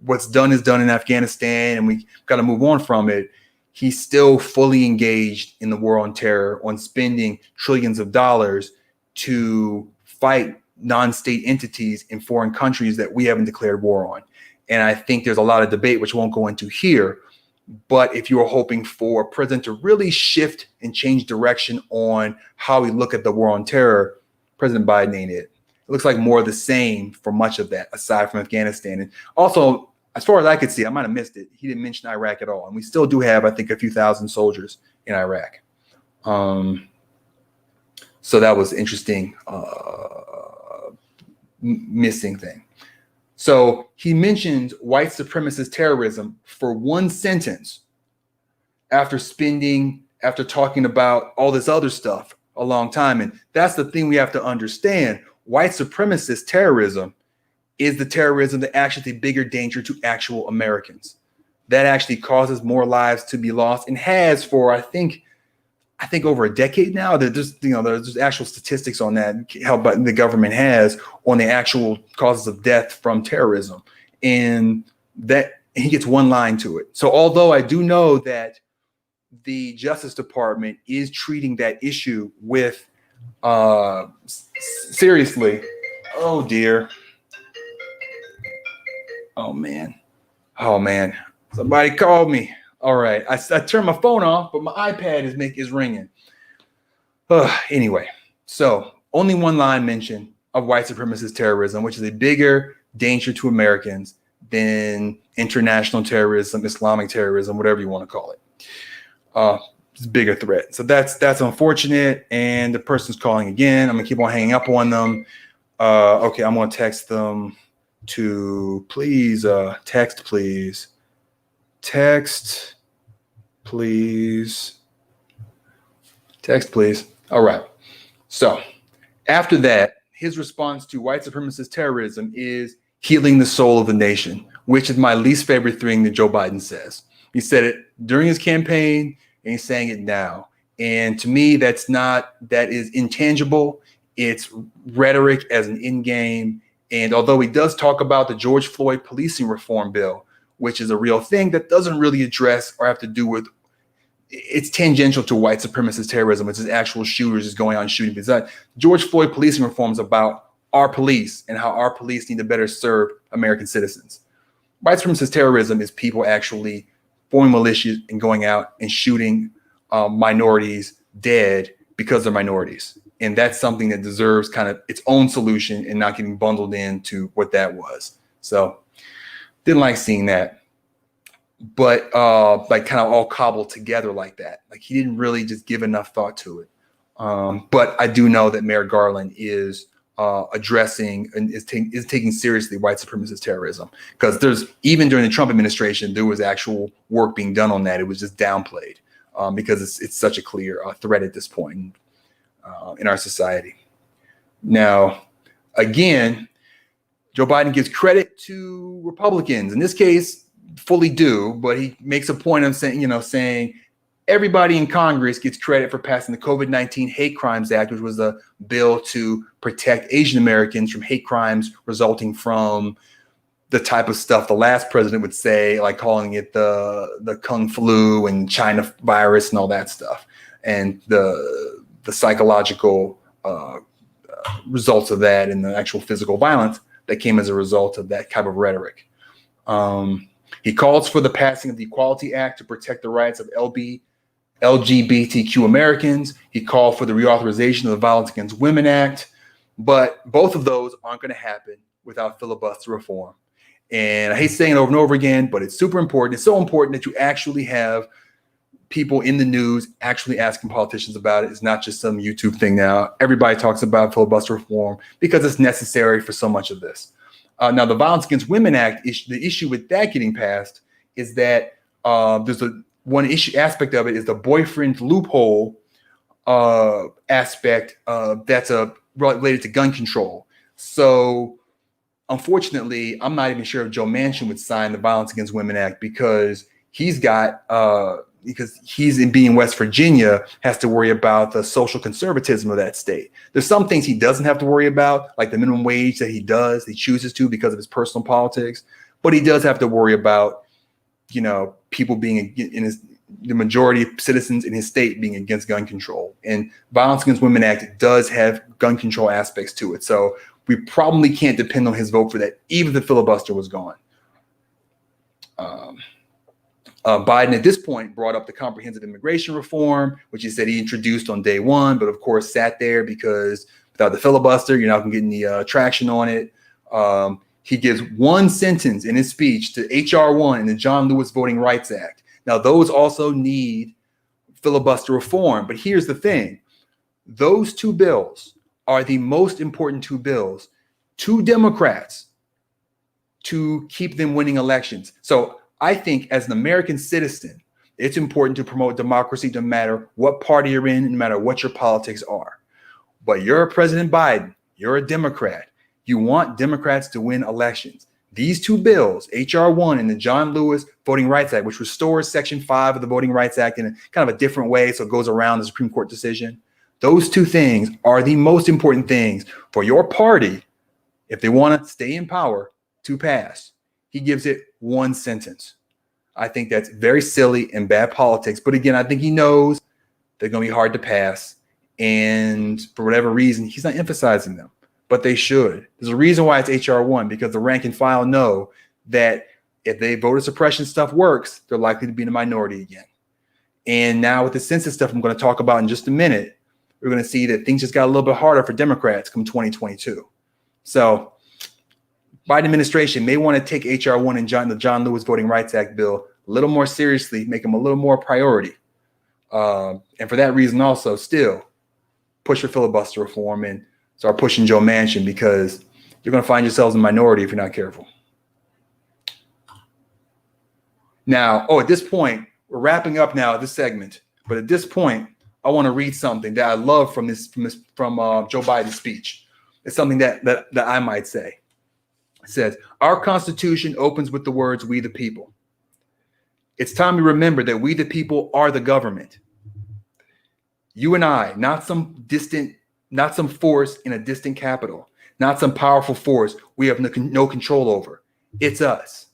what's done is done in Afghanistan and we got to move on from it, he's still fully engaged in the war on terror, on spending trillions of dollars to fight non-state entities in foreign countries that we haven't declared war on. And I think there's a lot of debate, which I won't go into here. But if you are hoping for a president to really shift and change direction on how we look at the war on terror, President Biden ain't it. It looks like more of the same for much of that, aside from Afghanistan. And also, as far as I could see, I might have missed it, he didn't mention Iraq at all. And we still do have, I think, a few thousand soldiers in Iraq. So that was interesting, missing thing. So he mentioned white supremacist terrorism for one sentence after talking about all this other stuff a long time. And that's the thing we have to understand. White supremacist terrorism is the terrorism that actually is a bigger danger to actual Americans. That actually causes more lives to be lost and has for, I think over a decade now. There's actual statistics on that held by the government has on the actual causes of death from terrorism, and that he gets one line to it. So although I do know that the Justice Department is treating that issue with seriously, oh dear, oh man, somebody called me. All right, I turned my phone off, but my iPad is ringing. Anyway, so only one line mention of white supremacist terrorism, which is a bigger danger to Americans than international terrorism, Islamic terrorism, whatever you want to call it. It's a bigger threat. So that's unfortunate. And the person's calling again. I'm gonna keep on hanging up on them. Okay, I'm gonna text them to please text, please. Text, please. Text, please. All right. So after that, his response to white supremacist terrorism is healing the soul of the nation, which is my least favorite thing that Joe Biden says. He said it during his campaign and he's saying it now. And to me, that is intangible. It's rhetoric as an end game. And although he does talk about the George Floyd policing reform bill, which is a real thing, that doesn't really address or have to do with, it's tangential to white supremacist terrorism, which is actual shooters just going out and shooting. Because George Floyd policing reform is about our police and how our police need to better serve American citizens. White supremacist terrorism is people actually forming militias and going out and shooting minorities dead because they're minorities. And that's something that deserves kind of its own solution and not getting bundled into what that was. So didn't like seeing that, but like kind of all cobbled together like that. Like he didn't really just give enough thought to it. But I do know that Merrick Garland is addressing and is taking seriously white supremacist terrorism, because even during the Trump administration, there was actual work being done on that. It was just downplayed because it's such a clear threat at this point in our society. Now, again, Joe Biden gives credit to Republicans. In this case, fully due, but he makes a point of saying everybody in Congress gets credit for passing the COVID-19 Hate Crimes Act, which was a bill to protect Asian Americans from hate crimes resulting from the type of stuff the last president would say, like calling it the Kung flu and China virus and all that stuff, and the psychological results of that and the actual physical violence that came as a result of that type of rhetoric. He calls for the passing of the Equality Act to protect the rights of LGBTQ Americans. He called for the reauthorization of the Violence Against Women Act. But both of those aren't going to happen without filibuster reform. And I hate saying it over and over again, but it's super important. It's so important that you actually have people in the news actually asking politicians about it. It's not just some YouTube thing now. Everybody talks about filibuster reform because it's necessary for so much of this. Now, the Violence Against Women Act, the issue with that getting passed is that there's one aspect of it is the boyfriend loophole aspect that's related to gun control. So unfortunately, I'm not even sure if Joe Manchin would sign the Violence Against Women Act because he's in being West Virginia, has to worry about the social conservatism of that state. There's some things he doesn't have to worry about, like the minimum wage that he chooses to because of his personal politics. But he does have to worry about, people being the majority of citizens in his state being against gun control. And Violence Against Women Act does have gun control aspects to it. So we probably can't depend on his vote for that, even if the filibuster was gone. Biden at this point brought up the comprehensive immigration reform, which he said he introduced on day one, but of course sat there because without the filibuster, you're not going to get any traction on it. He gives one sentence in his speech to H.R. 1 and the John Lewis Voting Rights Act. Now, those also need filibuster reform. But here's the thing. Those two bills are the most important two bills to Democrats to keep them winning elections. So I think as an American citizen, it's important to promote democracy no matter what party you're in, no matter what your politics are. But you're President Biden, you're a Democrat. You want Democrats to win elections. These two bills, H.R. 1 and the John Lewis Voting Rights Act, which restores Section 5 of the Voting Rights Act in a kind of a different way, so it goes around the Supreme Court decision. Those two things are the most important things for your party if they want to stay in power to pass. He gives it one sentence. I think that's very silly and bad politics. But again, I think he knows they're going to be hard to pass. And for whatever reason, he's not emphasizing them. But they should. There's a reason why it's H.R. 1, because the rank and file know that if the voter suppression stuff works, they're likely to be in a minority again. And now with the census stuff I'm going to talk about in just a minute, we're going to see that things just got a little bit harder for Democrats come 2022. So Biden administration may want to take H.R. 1 and the John Lewis Voting Rights Act bill a little more seriously, make them a little more priority. And for that reason also still push for filibuster reform and start pushing Joe Manchin, because you're going to find yourselves in a minority if you're not careful. Now, at this point, we're wrapping up now this segment. But at this point, I want to read something that I love from Joe Biden's speech. It's something that I might say. It says, our Constitution opens with the words, "We the people." It's time to remember that we the people are the government. You and I, not some force in a distant capital, not some powerful force we have no control over. It's us.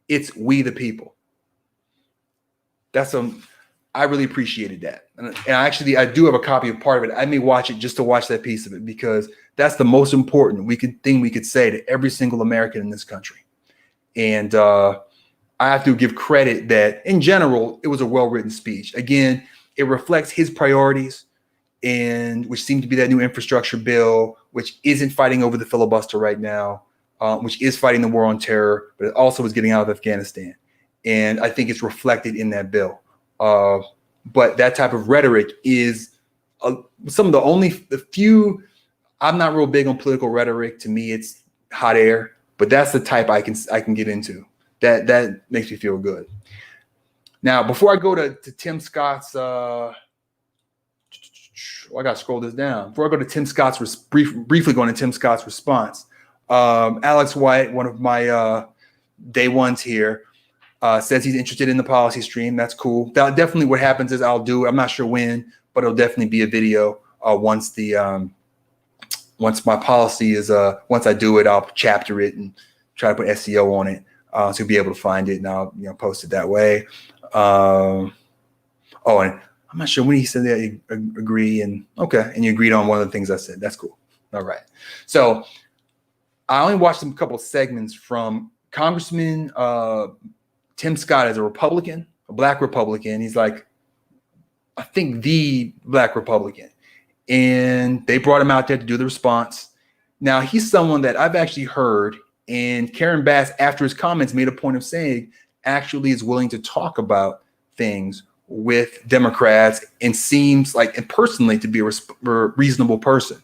It's we the people. I really appreciated that. And I do have a copy of part of it. I may watch it just to watch that piece of it, because that's the most important thing we could say to every single American in this country. And I have to give credit that in general, it was a well-written speech. Again, it reflects his priorities, and which seem to be that new infrastructure bill, which isn't fighting over the filibuster right now, which is fighting the war on terror, but it also is getting out of Afghanistan. And I think it's reflected in that bill. But that type of rhetoric is some of the few. I'm not real big on political rhetoric. To me, it's hot air, but that's the type I can get into. That makes me feel good. Now, before I go to Tim Scott's, I got to scroll this down. Before I go to Tim Scott's, briefly going to Tim Scott's response, Alex White, one of my day ones here, says he's interested in the policy stream. That's cool. That definitely what happens is I'll do. I'm not sure when, but it'll definitely be a video once my policy is once I do it, I'll chapter it and try to put SEO on it, so you'll be able to find it, and I'll post it that way. And I'm not sure when he said that you agree, and okay, and you agreed on one of the things I said. That's cool. All right. So I only watched a couple of segments from Congressman Tim Scott as a Republican, a black Republican. He's like, I think the black Republican. And they brought him out there to do the response. Now, he's someone that I've actually heard And Karen Bass, after his comments, made a point of saying actually is willing to talk about things with Democrats and seems like, and personally, to be a reasonable person.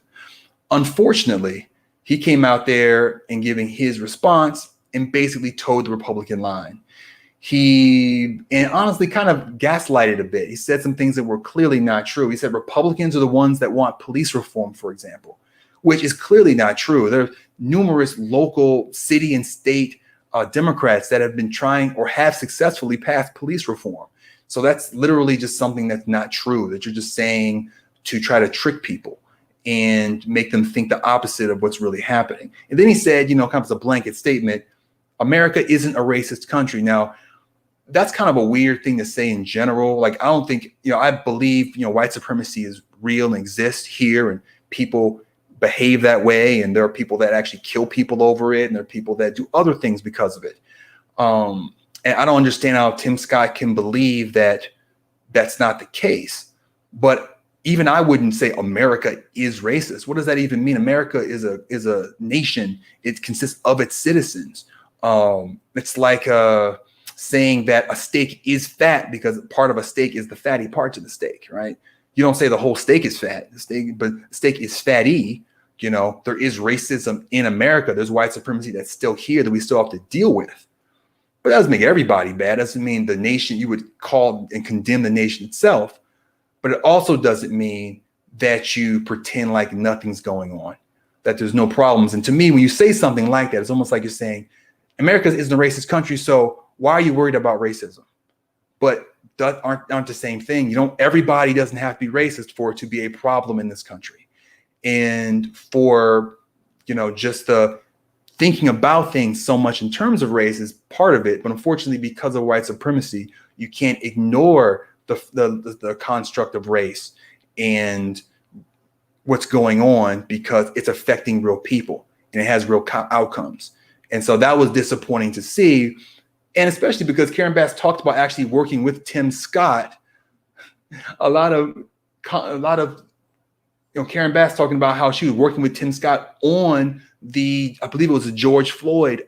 Unfortunately, he came out there and giving his response and basically towed the Republican line. He, and honestly, kind of gaslighted a bit. He said some things that were clearly not true. He said Republicans are the ones that want police reform, for example, which is clearly not true. There are numerous local city and state Democrats that have been trying or have successfully passed police reform. So that's literally just something that's not true, that you're just saying to try to trick people and make them think the opposite of what's really happening. And then he said, kind of as a blanket statement, America isn't a racist country. Now, that's kind of a weird thing to say in general. Like, I don't think, I believe, white supremacy is real and exists here, and people behave that way. And there are people that actually kill people over it. And there are people that do other things because of it. And I don't understand how Tim Scott can believe that that's not the case. But even I wouldn't say America is racist. What does that even mean? America is a nation. It consists of its citizens. It's like saying that a steak is fat because part of a steak is the fatty parts of the steak, right? You don't say the whole steak is fat, but the steak is fatty. There is racism in America. There's white supremacy that's still here that we still have to deal with. But that doesn't make everybody bad. That doesn't mean the nation, you would call and condemn the nation itself. But it also doesn't mean that you pretend like nothing's going on, that there's no problems. And to me, when you say something like that, it's almost like you're saying, America isn't a racist country, so why are you worried about racism? But that aren't the same thing. Everybody doesn't have to be racist for it to be a problem in this country. And for, just the thinking about things so much in terms of race is part of it. But unfortunately, because of white supremacy, you can't ignore the construct of race and what's going on, because it's affecting real people and it has real outcomes. And so that was disappointing to see. And especially because Karen Bass talked about actually working with Tim Scott. A lot of Karen Bass talking about how she was working with Tim Scott on I believe it was a George Floyd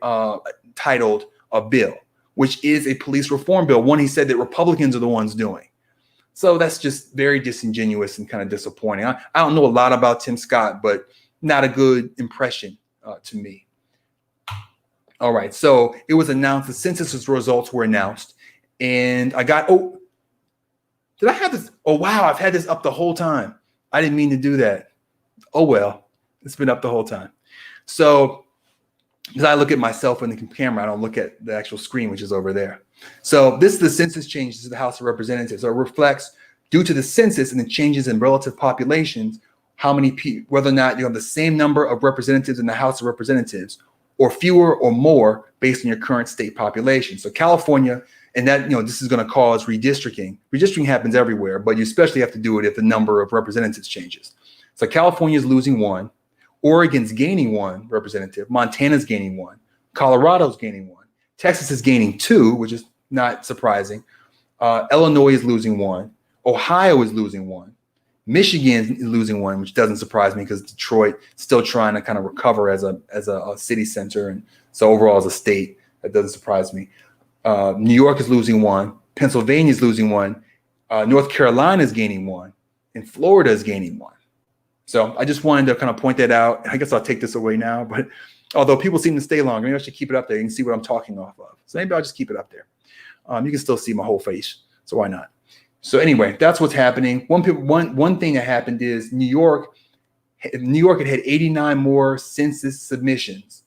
titled a bill, which is a police reform bill. One he said that Republicans are the ones doing. So that's just very disingenuous and kind of disappointing. I don't know a lot about Tim Scott, but not a good impression to me. All right, so it was announced, the census results were announced, and I got, did I have this? Oh, wow, I've had this up the whole time. I didn't mean to do that. Oh, well, it's been up the whole time. So, because I look at myself in the camera, I don't look at the actual screen, which is over there. So this is the census changes to the House of Representatives. So it reflects, due to the census and the changes in relative populations, how many people, whether or not you have the same number of representatives in the House of Representatives, or fewer or more based on your current state population. So California, and that, this is going to cause redistricting. Redistricting happens everywhere, but you especially have to do it if the number of representatives changes. So California is losing 1, Oregon's gaining 1 representative, Montana's gaining 1, Colorado's gaining 1, Texas is gaining 2, which is not surprising. Illinois is losing 1, Ohio is losing 1, Michigan is losing 1, which doesn't surprise me because Detroit is still trying to kind of recover as a city center, and so overall as a state, that doesn't surprise me. New York is losing 1, Pennsylvania is losing 1, North Carolina is gaining 1, and Florida is gaining 1. So I just wanted to kind of point that out. I guess I'll take this away now, but although people seem to stay longer, maybe I should keep it up there. You can see what I'm talking off of. So maybe I'll just keep it up there. You can still see my whole face, so why not? So anyway, that's what's happening. One thing that happened is New York had 89 more census submissions.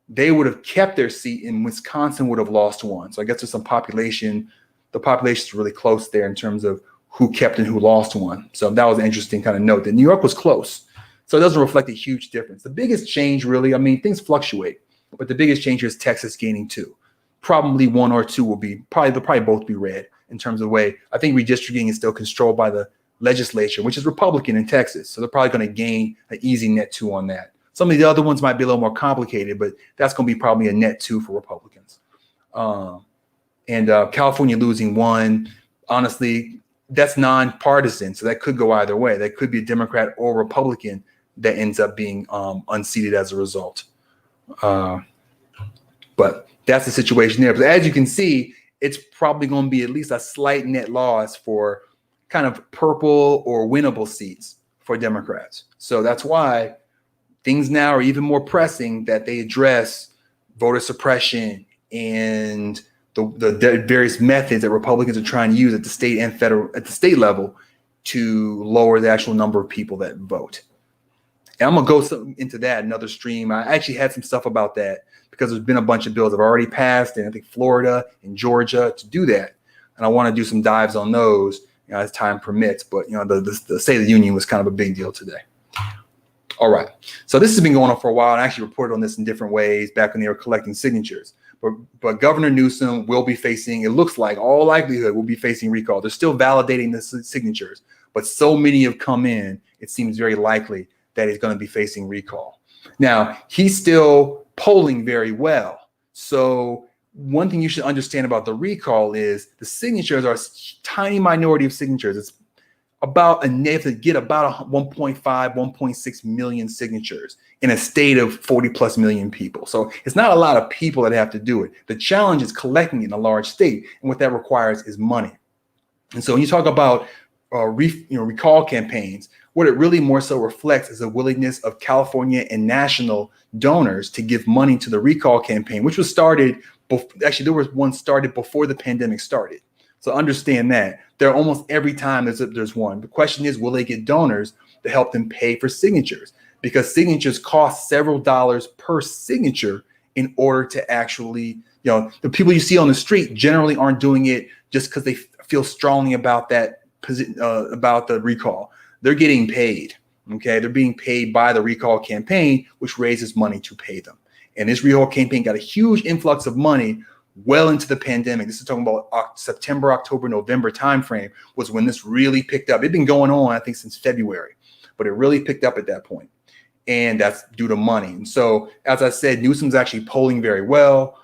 They would have kept their seat, and Wisconsin would have lost 1. So I guess there's some population. The population is really close there in terms of who kept and who lost 1. So that was an interesting kind of note that New York was close. So it doesn't reflect a huge difference. The biggest change really, things fluctuate, but the biggest change is Texas gaining 2. Probably 1 or 2 will be, they'll probably both be red in terms of the way. I think redistricting is still controlled by the legislature, which is Republican in Texas. So they're probably going to gain an easy net 2 on that. Some of the other ones might be a little more complicated, but that's going to be probably a net 2 for Republicans. And California losing 1, honestly, that's nonpartisan. So that could go either way. That could be a Democrat or Republican that ends up being unseated as a result. But that's the situation there. But as you can see, it's probably going to be at least a slight net loss for kind of purple or winnable seats for Democrats. So that's why things now are even more pressing that they address voter suppression and the various methods that Republicans are trying to use at the state and federal, at the state level, to lower the actual number of people that vote. And I'm going to go into that another stream. I actually had some stuff about that because there's been a bunch of bills that have already passed in, I think, Florida and Georgia to do that. And I want to do some dives on those, as time permits. But, the State of the Union was kind of a big deal today. All right. So this has been going on for a while. I actually reported on this in different ways back when they were collecting signatures. But Governor Newsom will be facing, it looks like, all likelihood will be facing recall. They're still validating the signatures, but so many have come in, it seems very likely that he's going to be facing recall. Now, he's still polling very well. So one thing you should understand about the recall is the signatures are a tiny minority of signatures. It's about they have to get about 1.5, 1.6 million signatures in a state of 40 plus million people. So it's not a lot of people that have to do it. The challenge is collecting it in a large state. And what that requires is money. And so when you talk about recall campaigns, what it really more so reflects is a willingness of California and national donors to give money to the recall campaign, which was started, there was one started before the pandemic started. So understand that there are almost every time there's one. The question is, will they get donors to help them pay for signatures? Because signatures cost several dollars per signature in order to actually, the people you see on the street generally aren't doing it just because they feel strongly about that, about the recall. They're getting paid. Okay, they're being paid by the recall campaign, which raises money to pay them. And this recall campaign got a huge influx of money well into the pandemic. This is talking about September, October, November timeframe was when this really picked up. It'd been going on, I think, since February, but it really picked up at that point. And that's due to money. And so, as I said, Newsom's actually polling very well.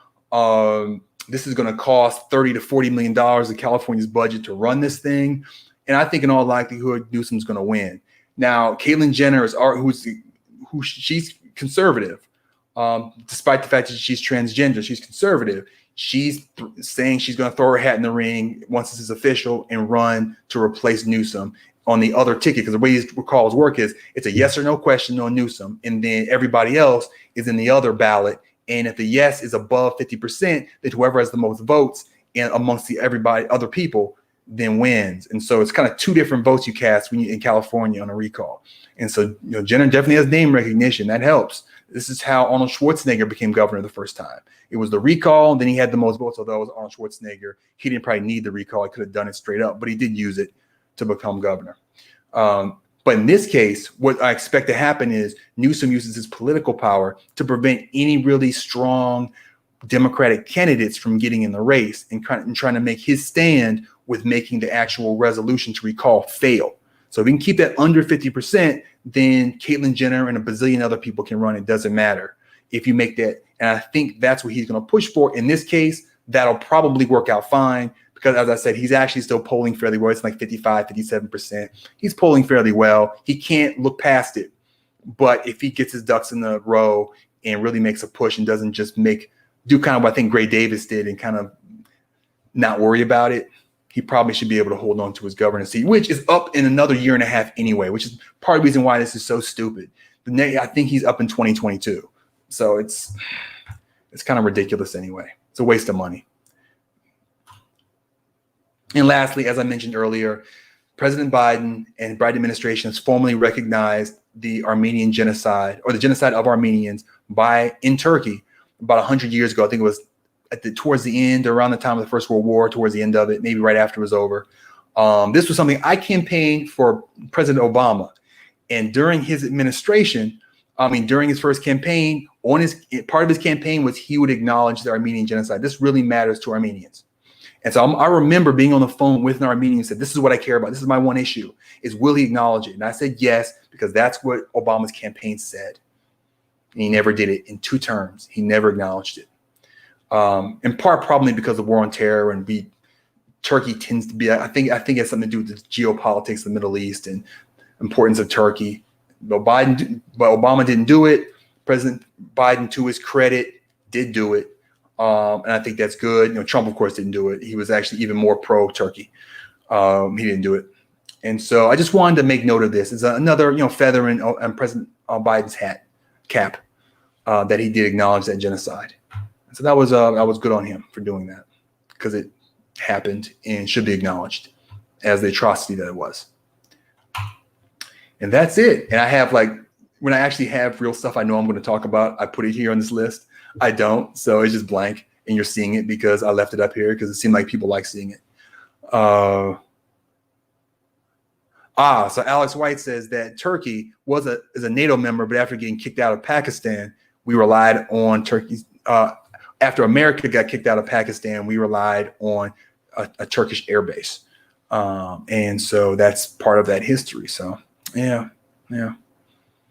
This is going to cost $30 to $40 million of California's budget to run this thing. And I think in all likelihood, Newsom's going to win. Now, Caitlyn Jenner she's conservative. Despite the fact that she's transgender, she's conservative. She's saying she's going to throw her hat in the ring once this is official and run to replace Newsom on the other ticket. Because the way these recalls work is it's a yes or no question on Newsom, and then everybody else is in the other ballot. And if the yes is above 50%, then whoever has the most votes amongst other people then wins. And so it's kind of two different votes you cast when you're in California on a recall. And so Jenner definitely has name recognition. That helps. This is how Arnold Schwarzenegger became governor the first time. It was the recall, and then he had the most votes, although it was Arnold Schwarzenegger. He didn't probably need the recall. He could have done it straight up, but he did use it to become governor. But in this case, what I expect to happen is Newsom uses his political power to prevent any really strong Democratic candidates from getting in the race and trying to make his stand with making the actual resolution to recall fail. So if we can keep that under 50%, then Caitlyn Jenner and a bazillion other people can run. It doesn't matter if you make that. And I think that's what he's going to push for. In this case, that'll probably work out fine because, as I said, he's actually still polling fairly well. It's like 55, 57%. He's polling fairly well. He can't look past it. But if he gets his ducks in the row and really makes a push and doesn't just do kind of what I think Gray Davis did and kind of not worry about it, he probably should be able to hold on to his governor seat, which is up in another year and a half anyway, which is part of the reason why this is so stupid. I think he's up in 2022. So it's kind of ridiculous anyway. It's a waste of money. And lastly, as I mentioned earlier, President Biden and Biden administration has formally recognized the Armenian genocide, or the genocide of Armenians in Turkey about 100 years ago. I think it was towards the end, around the time of the First World War, towards the end of it, maybe right after it was over. This was something I campaigned for President Obama. And during his administration, during his first campaign, part of his campaign was he would acknowledge the Armenian genocide. This really matters to Armenians. And so I remember being on the phone with an Armenian and said, this is what I care about. This is my one issue, is will he acknowledge it? And I said yes, because that's what Obama's campaign said. And he never did it in 2 terms. He never acknowledged it. In part probably because of the war on terror, and Turkey tends to be, I think it has something to do with the geopolitics of the Middle East and importance of Turkey. But Obama didn't do it. President Biden, to his credit, did do it. And I think that's good. You know, Trump, of course, didn't do it. He was actually even more pro-Turkey. He didn't do it. And so I just wanted to make note of this. It's another, feather in President Biden's cap that he did acknowledge that genocide. And so that was good on him for doing that, because it happened and should be acknowledged as the atrocity that it was. And that's it. And I have, like, when I actually have real stuff I know I'm going to talk about, I put it here on this list. I don't. So it's just blank. And you're seeing it because I left it up here because it seemed like people like seeing it. So Alex White says that Turkey is a NATO member, but after getting kicked out of Pakistan, we relied on Turkey's. After America got kicked out of Pakistan, we relied on a Turkish airbase, and so that's part of that history. So yeah.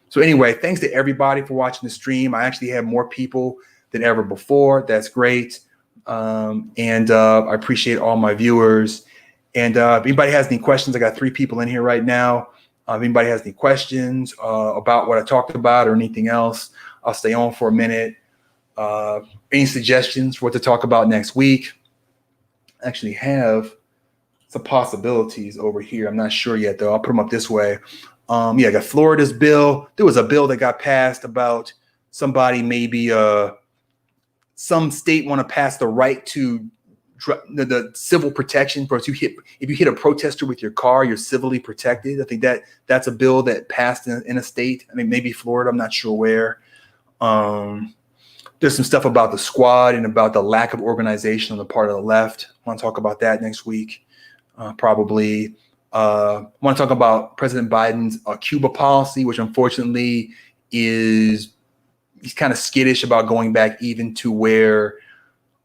So anyway, thanks to everybody for watching the stream. I actually have more people than ever before. That's great, and I appreciate all my viewers. And if anybody has any questions, I got 3 people in here right now. If anybody has any questions about what I talked about or anything else, I'll stay on for a minute. Any suggestions for what to talk about next week? I actually have some possibilities over here. I'm not sure yet, though. I'll put them up this way. I got Florida's bill. There was a bill that got passed about somebody, maybe some state want to pass the right to the civil protection for if you hit a protester with your car, you're civilly protected. I think that's a bill that passed in a state. I mean, maybe Florida. I'm not sure where. There's some stuff about the squad and about the lack of organization on the part of the left. I want to talk about that next week, probably. I want to talk about President Biden's Cuba policy, which unfortunately he's kind of skittish about going back even to where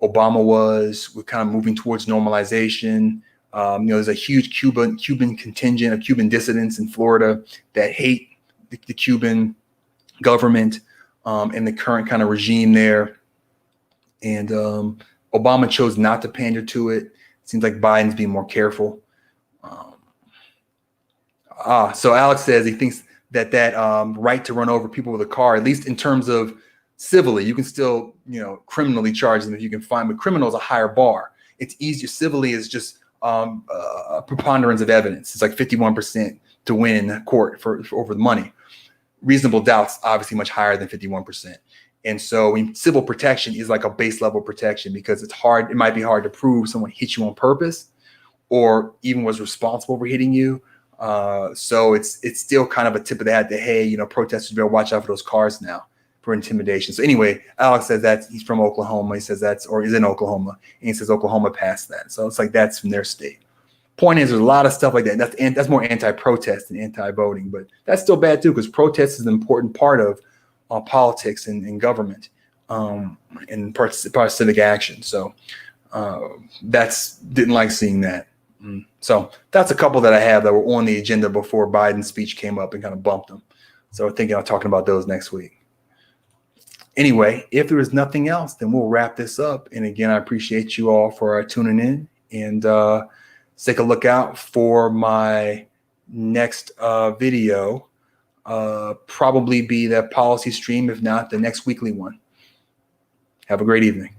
Obama was. We're kind of moving towards normalization. There's a huge Cuban contingent of Cuban dissidents in Florida that hate the Cuban government and the current kind of regime there. And Obama chose not to pander to it. It seems like Biden's being more careful. So Alex says he thinks that right to run over people with a car, at least in terms of civilly, you can still, criminally charge them if you can find, but criminal is a higher bar. It's easier. Civilly is just a preponderance of evidence. It's like 51% to win in court for over the money. Reasonable doubt's obviously much higher than 51%. And so civil protection is like a base level protection because it's hard. It might be hard to prove someone hit you on purpose or even was responsible for hitting you. So it's still kind of a tip of the hat that, hey, protesters better watch out for those cars now for intimidation. So anyway, Alex says that he's from Oklahoma. He says he's in Oklahoma, and he says Oklahoma passed that. So it's like that's from their state. Point is, there's a lot of stuff like that. That's more anti-protest than anti-voting, but that's still bad too because protest is an important part of politics and government and part of civic action. So didn't like seeing that. So that's a couple that I have that were on the agenda before Biden's speech came up and kind of bumped them. So I'm thinking of talking about those next week. Anyway, if there is nothing else, then we'll wrap this up. And again, I appreciate you all for tuning in, and take a look out for my next video. Probably be the policy stream, if not the next weekly one. Have a great evening.